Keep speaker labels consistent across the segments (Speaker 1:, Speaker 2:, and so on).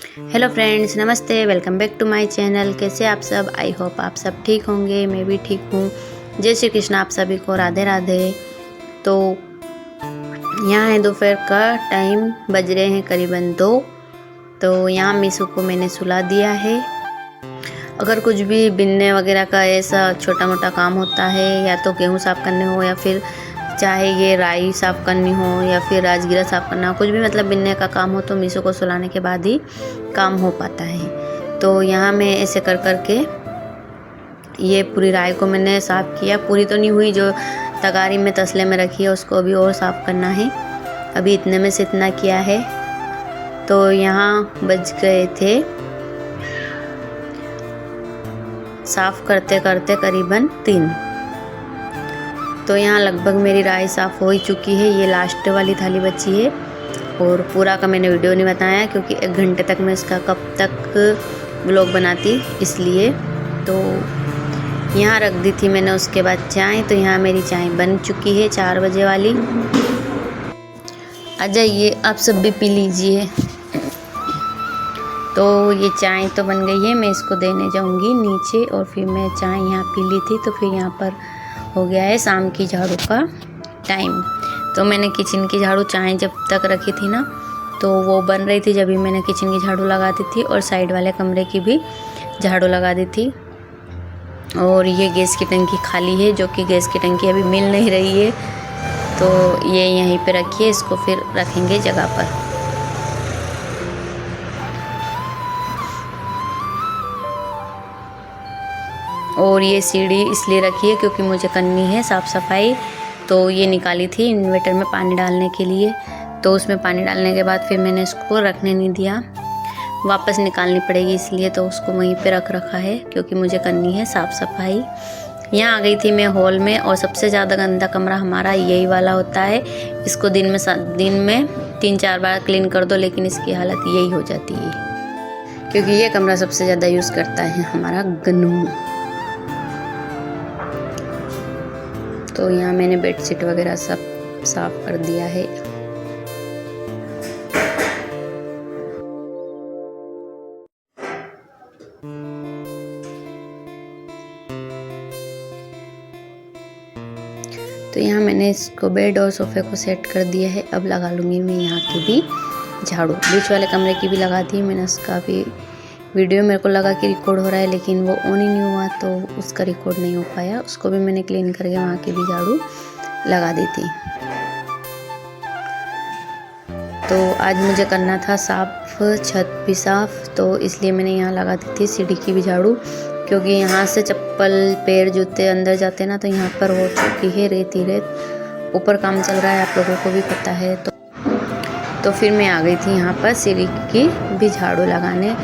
Speaker 1: Hello friends, नमस्ते। Welcome back to my channel. कैसे आप सब? आई होप आप सब ठीक होंगे। मैं भी ठीक हूँ। जय श्री कृष्ण आप सभी को। राधे राधे। तो यहाँ है दोपहर का टाइम, बज रहे हैं करीबन 2। तो यहाँ मीशू को मैंने सुला दिया है। अगर कुछ भी बिनने वगैरह का ऐसा छोटा मोटा काम होता है, या तो गेहूँ साफ़ करने हो, या फिर चाहे ये राई साफ़ करनी हो, या फिर राजगिरा साफ़ करना हो, कुछ भी मतलब बिनने का काम हो, तो मीशू को सुलाने के बाद ही काम हो पाता है। तो यहाँ मैं ऐसे कर कर के ये पूरी राई को मैंने साफ़ किया। पूरी तो नहीं हुई, जो तगारी में तसले में रखी है उसको अभी और साफ़ करना है। अभी इतने में से इतना किया है। तो यहाँ बज गए थे साफ़ करते करते करीबन 3। तो यहाँ लगभग मेरी राई साफ़ हो ही चुकी है। ये लास्ट वाली थाली बची है, और पूरा का मैंने वीडियो नहीं बनाया क्योंकि 1 घंटे तक मैं इसका कब तक व्लॉग बनाती, इसलिए। तो यहाँ रख दी थी मैंने। उसके बाद चाय, तो यहाँ मेरी चाय बन चुकी है 4 बजे वाली। आ जाइए आप सब भी पी लीजिए। तो ये चाय तो बन गई है, मैं इसको देने जाऊंगी नीचे। और फिर मैं चाय यहाँ पी ली थी, तो फिर यहाँ पर हो गया है शाम की झाड़ू का टाइम। तो मैंने किचन की झाड़ू चाय जब तक रखी थी ना, तो वो बन रही थी, जब भी मैंने किचन की झाड़ू लगा दी थी, और साइड वाले कमरे की भी झाड़ू लगा दी थी। और ये गैस की टंकी खाली है, जो कि गैस की टंकी अभी मिल नहीं रही है, तो ये यहीं पे रखिए, इसको फिर रखेंगे जगह पर। और ये सीढ़ी इसलिए रखी है क्योंकि मुझे करनी है साफ़ सफाई। तो ये निकाली थी इन्वर्टर में पानी डालने के लिए, तो उसमें पानी डालने के बाद फिर मैंने इसको रखने नहीं दिया, वापस निकालनी पड़ेगी इसलिए। तो उसको वहीं पे रख रखा है क्योंकि मुझे करनी है साफ़ सफाई। यहाँ आ गई थी मैं हॉल में, और सबसे ज़्यादा गंदा कमरा हमारा यही वाला होता है। इसको दिन में 3-4 बार क्लीन कर दो, लेकिन इसकी हालत यही हो जाती है, क्योंकि ये कमरा सबसे ज़्यादा यूज़ करता है हमारा गन्नू। तो यहाँ मैंने बेडशीट वगैरह सब साफ़ कर दिया है। तो यहाँ मैंने इसको बेड और सोफ़े को सेट कर दिया है। अब लगा लूँगी मैं यहाँ की भी झाड़ू। बीच वाले कमरे की भी लगा दी मैंने। उसका भी वीडियो मेरे को लगा कि रिकॉर्ड हो रहा है, लेकिन वो ऑन ही नहीं हुआ, तो उसका रिकॉर्ड नहीं हो पाया। उसको भी मैंने क्लीन करके वहाँ की भी झाड़ू लगा दी थी। तो आज मुझे करना था साफ़, छत भी साफ़, तो इसलिए मैंने यहाँ लगा दी थी सीढ़ी की भी झाड़ू, क्योंकि यहाँ से चप्पल पैर जूते अंदर जाते ना, तो यहाँ पर हो चुकी है रेत ही रेत। ऊपर काम चल रहा है, आप लोगों को भी पता है। तो फिर मैं आ गई थी यहाँ पर सीढ़ी की भी झाड़ू लगाने।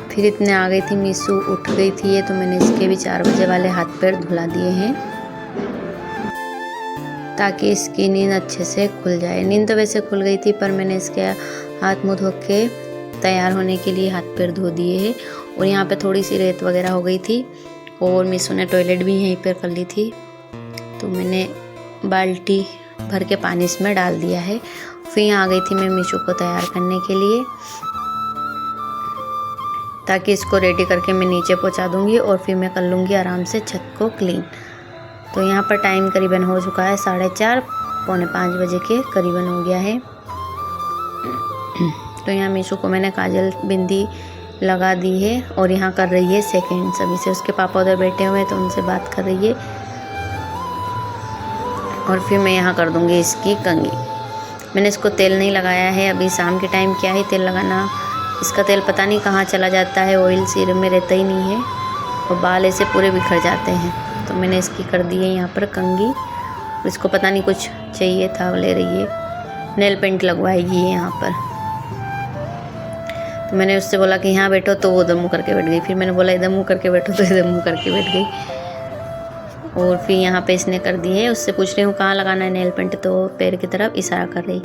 Speaker 1: फिर इतने आ गई थी, मीशू उठ गई थी ये, तो मैंने इसके भी 4 बजे वाले हाथ पैर धुला दिए हैं, ताकि इसकी नींद अच्छे से खुल जाए। नींद तो वैसे खुल गई थी, पर मैंने इसके हाथ मुँह धो के तैयार होने के लिए हाथ पैर धो दिए हैं। और यहाँ पे थोड़ी सी रेत वगैरह हो गई थी, और मीशू ने टॉयलेट भी यहीं पर कर ली थी, तो मैंने बाल्टी भर के पानी इसमें डाल दिया है। फिर यहाँ आ गई थी मैं मीशू को तैयार करने के लिए, ताकि इसको रेडी करके मैं नीचे पहुँचा दूँगी, और फिर मैं कर लूँगी आराम से छत को क्लीन। तो यहाँ पर टाइम करीबन हो चुका है 4:30, 4:45 बजे के करीबन हो गया है। तो यहाँ मीशू को मैंने काजल बिंदी लगा दी है, और यहाँ कर रही है सेकंड सभी से। उसके पापा उधर बैठे हुए हैं, तो उनसे बात कर रही है। और फिर मैं यहाँ कर दूँगी इसकी कंघी। मैंने इसको तेल नहीं लगाया है अभी, शाम के टाइम क्या है तेल लगाना। इसका तेल पता नहीं कहाँ चला जाता है, ऑयल सीरम में रहता ही नहीं है, और बाल ऐसे पूरे बिखर जाते हैं। तो मैंने इसकी कर दी है यहाँ पर कंघी। इसको पता नहीं कुछ चाहिए था, ले रही है, नेल पेंट लगवाएगी यहाँ पर। तो मैंने उससे बोला कि यहाँ बैठो, तो वो इधर मुँह करके बैठ गई। फिर मैंने बोला इधर मुँह करके बैठो, तो इधर मुँह करके बैठ गई। और फिर यहाँ पे इसने कर दी है। उससे पूछ रही हूँ कहाँ लगाना है नेल पेंट, तो पैर की तरफ इशारा कर रही।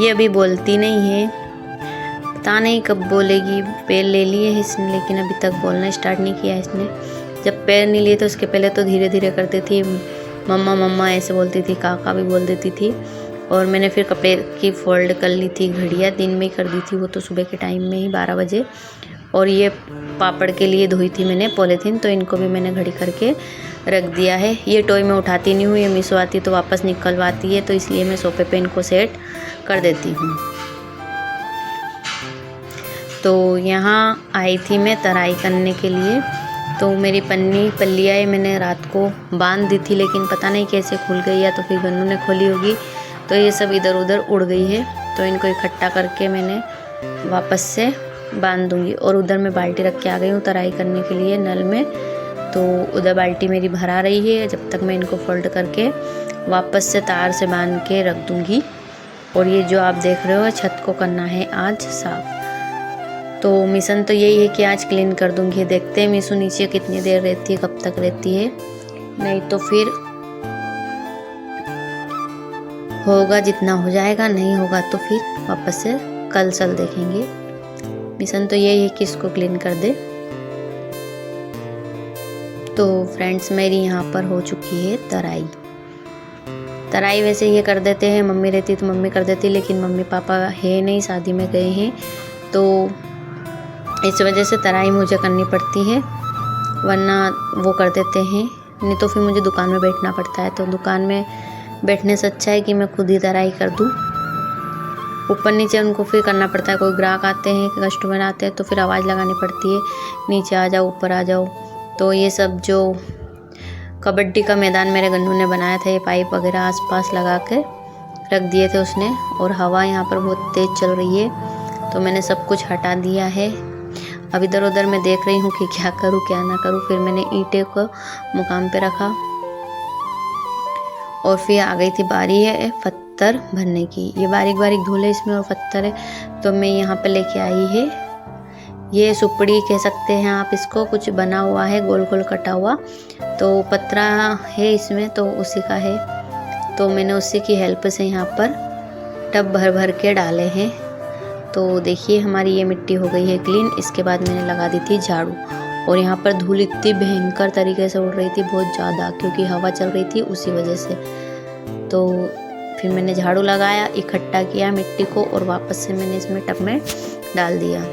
Speaker 1: ये अभी बोलती नहीं है, पता नहीं कब बोलेगी। पैर ले लिए है इसने, लेकिन अभी तक बोलना स्टार्ट नहीं किया इसने। जब पैर नहीं लिए तो उसके पहले तो धीरे धीरे करती थी, मम्मा मम्मा ऐसे बोलती थी, काका भी बोल देती थी। और मैंने फिर कपड़े की फोल्ड कर ली थी, घड़ियाँ दिन में ही कर दी थी, वो तो सुबह के टाइम में ही 12 बजे। और ये पापड़ के लिए धोई थी मैंने पॉलीथीन, तो इनको भी मैंने घड़ी करके रख दिया है। ये टॉय मैं उठाती नहीं हूँ, ये मीशो आती तो वापस निकलवाती है, तो इसलिए मैं सोफे पे इनको सेट कर देती हूँ। तो यहाँ आई थी मैं तराई करने के लिए। तो मेरी पल्लियाँ मैंने रात को बांध दी थी, लेकिन पता नहीं कैसे खुल गई, या तो फिर गन्नू ने खोली होगी, तो ये सब इधर उधर उड़ गई है। तो इनको इकट्ठा करके मैंने वापस से बांध दूंगी। और उधर मैं बाल्टी रख के आ गई हूँ तराई करने के लिए नल में। तो उधर बाल्टी मेरी भरा रही है, जब तक मैं इनको फोल्ड करके वापस से तार से बांध के रख दूंगी। और ये जो आप देख रहे हो छत को करना है आज साफ। तो मिशन तो यही है कि आज क्लीन कर दूंगी। देखते हैं मीशू नीचे कितनी देर रहती है, कब तक रहती है, नहीं तो फिर होगा जितना हो जाएगा, नहीं होगा तो फिर वापस से कल चल देखेंगे। मिशन तो यही है कि इसको क्लीन कर दे। तो फ्रेंड्स मेरी यहाँ पर हो चुकी है तराई वैसे ये कर देते हैं, मम्मी रहती तो मम्मी कर देती, लेकिन मम्मी पापा है नहीं, शादी में गए हैं, तो इस वजह से तराई मुझे करनी पड़ती है, वरना वो कर देते हैं, नहीं तो फिर मुझे दुकान में बैठना पड़ता है। तो दुकान में बैठने से अच्छा है कि मैं खुद ही तराई कर दूँ। ऊपर नीचे उनको फिर करना पड़ता है, कोई ग्राहक आते हैं, कस्टमर आते हैं, तो फिर आवाज़ लगानी पड़ती है, नीचे आ जाओ, ऊपर आ जाओ। तो ये सब जो कबड्डी का मैदान मेरे गन्नू ने बनाया था, ये पाइप वगैरह आसपास लगा के रख दिए थे उसने। और हवा यहाँ पर बहुत तेज़ चल रही है, तो मैंने सब कुछ हटा दिया है। अब इधर उधर मैं देख रही हूँ कि क्या करूँ क्या ना करूँ। फिर मैंने ईंटें को मुकाम पे रखा और फिर आ गई थी बारी है पत्थर भरने की। ये बारीक बारीक धूल है इसमें और पत्थर है, तो मैं यहाँ पे लेके आई है, ये सुपड़ी कह सकते हैं आप इसको, कुछ बना हुआ है गोल गोल कटा हुआ, तो पतरा है इसमें, तो उसी का है। तो मैंने उसी की हेल्प से यहाँ पर टब भर भर के डाले हैं। तो देखिए हमारी ये मिट्टी हो गई है क्लीन। इसके बाद मैंने लगा दी थी झाड़ू, और यहाँ पर धूल इतनी भयंकर तरीके से उड़ रही थी, बहुत ज़्यादा, क्योंकि हवा चल रही थी उसी वजह से। तो फिर मैंने झाड़ू लगाया, इकट्ठा किया मिट्टी को, और वापस से मैंने इसमें टब में डाल दिया।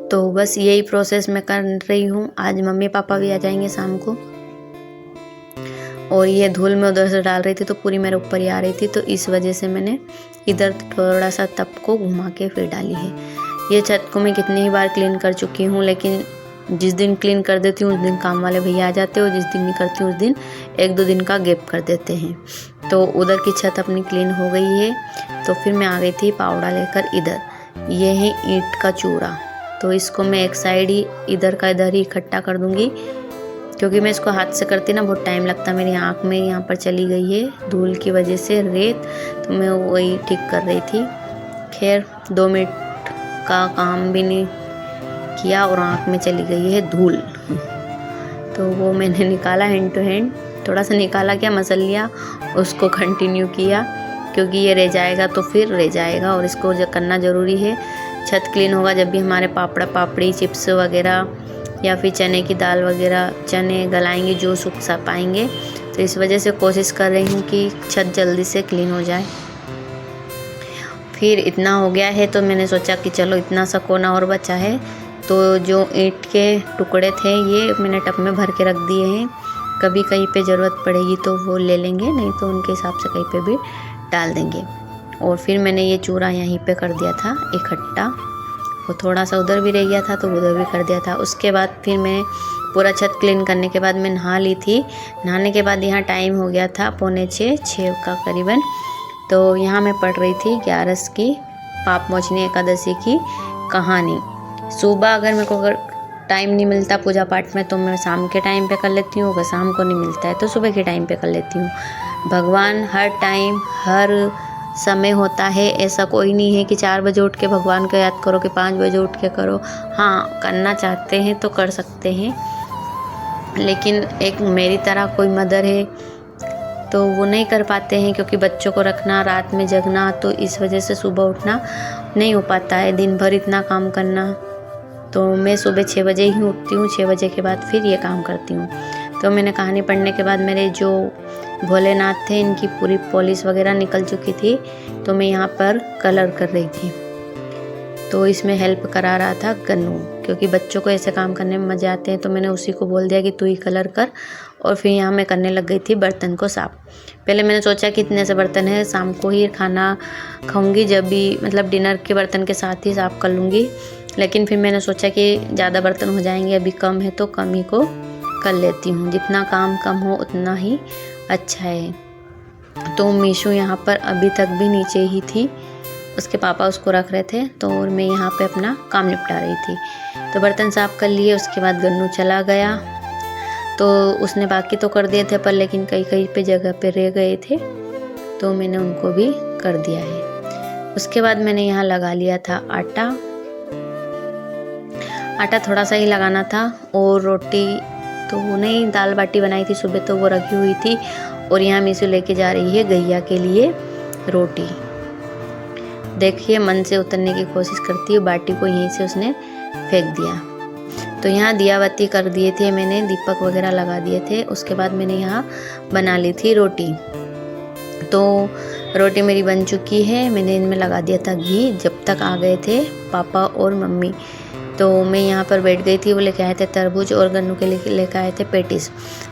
Speaker 1: तो बस यही प्रोसेस मैं कर रही हूँ। आज मम्मी पापा भी आ जाएंगे शाम को, और ये धूल में उधर से डाल रही थी तो पूरी मेरे ऊपर ही आ रही थी, तो इस वजह से मैंने इधर थोड़ा सा टब को घुमा के फिर डाली है। ये छत को मैं कितनी ही बार क्लीन कर चुकी हूँ, लेकिन जिस दिन क्लीन कर देती हूँ उस दिन काम वाले भैया आ जाते हैं, और जिस दिन नहीं करती हूँ उस दिन 1-2 दिन का गैप कर देते हैं। तो उधर की छत अपनी क्लीन हो गई है। तो फिर मैं आ गई थी पावड़ा लेकर इधर। ये है ईंट का चूरा, तो इसको मैं एक साइड ही इधर का इधर ही इकट्ठा कर दूंगी, क्योंकि मैं इसको हाथ से करती ना बहुत टाइम लगता। मेरी आँख में यहाँ पर चली गई है धूल की वजह से रेत, तो मैं वही ठीक कर रही थी। खैर 2 मिनट का काम भी नहीं किया और आँख में चली गई है धूल। तो वो मैंने निकाला हैंड टू हैंड, थोड़ा सा निकाला, क्या मसल लिया, उसको कंटिन्यू किया, क्योंकि ये रह जाएगा तो फिर रह जाएगा, और इसको जो करना ज़रूरी है। छत क्लीन होगा जब भी हमारे पापड़ा पापड़ी चिप्स वगैरह या फिर चने की दाल वगैरह, चने गलाएंगे जो सूख सा पाएंगे। तो इस वजह से कोशिश कर रही हूँ कि छत जल्दी से क्लीन हो जाए। फिर इतना हो गया है तो मैंने सोचा कि चलो इतना सा कोना और बचा है, तो जो ईंट के टुकड़े थे ये मैंने टब में भर के रख दिए हैं। कभी कहीं पे ज़रूरत पड़ेगी तो वो ले लेंगे, नहीं तो उनके हिसाब से कहीं पे भी डाल देंगे। और फिर मैंने ये चूरा यहीं पे कर दिया था इकट्ठा, वो थोड़ा सा उधर भी रह गया था तो उधर भी कर दिया था। उसके बाद फिर मैं पूरा छत क्लीन करने के बाद मैं नहा ली थी। नहाने के बाद यहाँ टाइम हो गया था 5:45-6 का करीबन। तो यहाँ मैं पढ़ रही थी 11 की पाप मोचनी एकादशी की कहानी। सुबह अगर मेरे को अगर टाइम नहीं मिलता पूजा पाठ में तो मैं शाम के टाइम पे कर लेती हूँ, अगर शाम को नहीं मिलता है तो सुबह के टाइम पे कर लेती हूँ। भगवान हर टाइम हर समय होता है, ऐसा कोई नहीं है कि 4 बजे उठ के भगवान को याद करो कि 5 बजे उठ के करो। हाँ, करना चाहते हैं तो कर सकते हैं, लेकिन एक मेरी तरह कोई मदर है तो वो नहीं कर पाते हैं, क्योंकि बच्चों को रखना, रात में जगना, तो इस वजह से सुबह उठना नहीं हो पाता है, दिन भर इतना काम करना। तो मैं सुबह 6 बजे ही उठती हूँ, 6 बजे के बाद फिर ये काम करती हूँ। तो मैंने कहानी पढ़ने के बाद मेरे जो भोलेनाथ थे, इनकी पूरी पॉलिश वगैरह निकल चुकी थी, तो मैं यहाँ पर कलर कर रही थी। तो इसमें हेल्प करा रहा था गन्नू, क्योंकि बच्चों को ऐसे काम करने में मज़े आते हैं, तो मैंने उसी को बोल दिया कि तू ही कलर कर। और फिर यहाँ मैं करने लग गई थी बर्तन को साफ़। पहले मैंने सोचा कि इतने से बर्तन है, शाम को ही खाना खाऊंगी, जब भी मतलब डिनर के बर्तन के साथ ही साफ़ कर लूँगी। लेकिन फिर मैंने सोचा कि ज़्यादा बर्तन हो जाएंगे, अभी कम है तो कम ही को कर लेती हूँ, जितना काम कम हो उतना ही अच्छा है। तो मीशू यहाँ पर अभी तक भी नीचे ही थी, उसके पापा उसको रख रहे थे, तो और मैं यहाँ पे अपना काम निपटा रही थी। तो बर्तन साफ़ कर लिए, उसके बाद गन्नू चला गया, तो उसने बाकी तो कर दिए थे पर लेकिन कई कई पे जगह पे रह गए थे, तो मैंने उनको भी कर दिया है। उसके बाद मैंने यहाँ लगा लिया था आटा थोड़ा सा ही लगाना था। और रोटी तो नहीं, दाल बाटी बनाई थी सुबह, तो वो रखी हुई थी। और यहाँ मीशू लेके जा रही है गैया के लिए रोटी। देखिए मन से उतरने की कोशिश करती है, बाटी को यहीं से उसने फेंक दिया। तो यहाँ दियाबत्ती कर दिए थे मैंने, दीपक वगैरह लगा दिए थे। उसके बाद मैंने यहाँ बना ली थी रोटी। तो रोटी मेरी बन चुकी है, मैंने इनमें लगा दिया था घी। जब तक आ गए थे पापा और मम्मी, तो मैं यहाँ पर बैठ गई थी। वो लेके आए थे तरबूज और गन्नू के लिए लेके आए थे पेटिस।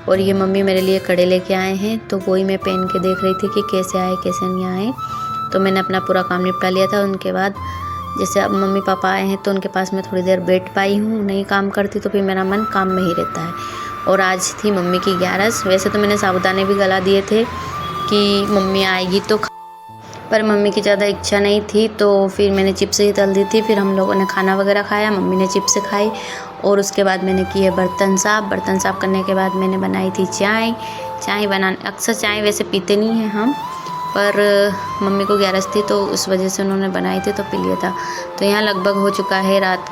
Speaker 1: और ये मम्मी मेरे लिए कड़े लेके आए हैं, तो वही मैं पहन के देख रही थी कि कैसे आए कैसे नहीं आए। तो मैंने अपना पूरा काम निपटा लिया था। उनके बाद जैसे अब मम्मी पापा आए हैं तो उनके पास मैं थोड़ी देर बैठ पाई हूँ, नहीं काम करती तो फिर मेरा मन काम में ही रहता है। और आज थी मम्मी की 11। वैसे तो मैंने साबुदाने भी गला दिए थे कि मम्मी आएगी तो, पर मम्मी की ज़्यादा इच्छा नहीं थी, तो फिर मैंने चिप्स ही तल दी थी। फिर हम लोगों ने खाना वगैरह खाया, मम्मी ने चिप्स खाई। और उसके बाद मैंने किए बर्तन साफ़ करने के बाद मैंने बनाई थी चाय बनाने। अक्सर चाय वैसे पीते नहीं हैं हम, पर मम्मी को 11 थी तो उस वजह से उन्होंने बनाई थी तो पी लिया था। तो यहाँ लगभग हो चुका है रात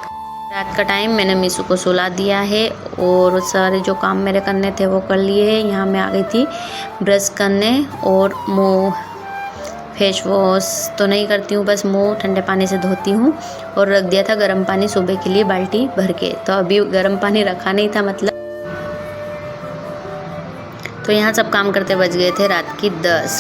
Speaker 1: का टाइम। मैंने मीशू को सुला दिया है और सारे जो काम मेरे करने थे वो कर लिए हैं। यहाँ मैं आ गई थी ब्रश करने, और मुँह फेस वॉश तो नहीं करती हूँ, बस मुँह ठंडे पानी से धोती हूँ। और रख दिया था गर्म पानी सुबह के लिए बाल्टी भर के, तो अभी गर्म पानी रखा नहीं था मतलब। तो यहाँ सब काम करते बज गए थे रात की 10।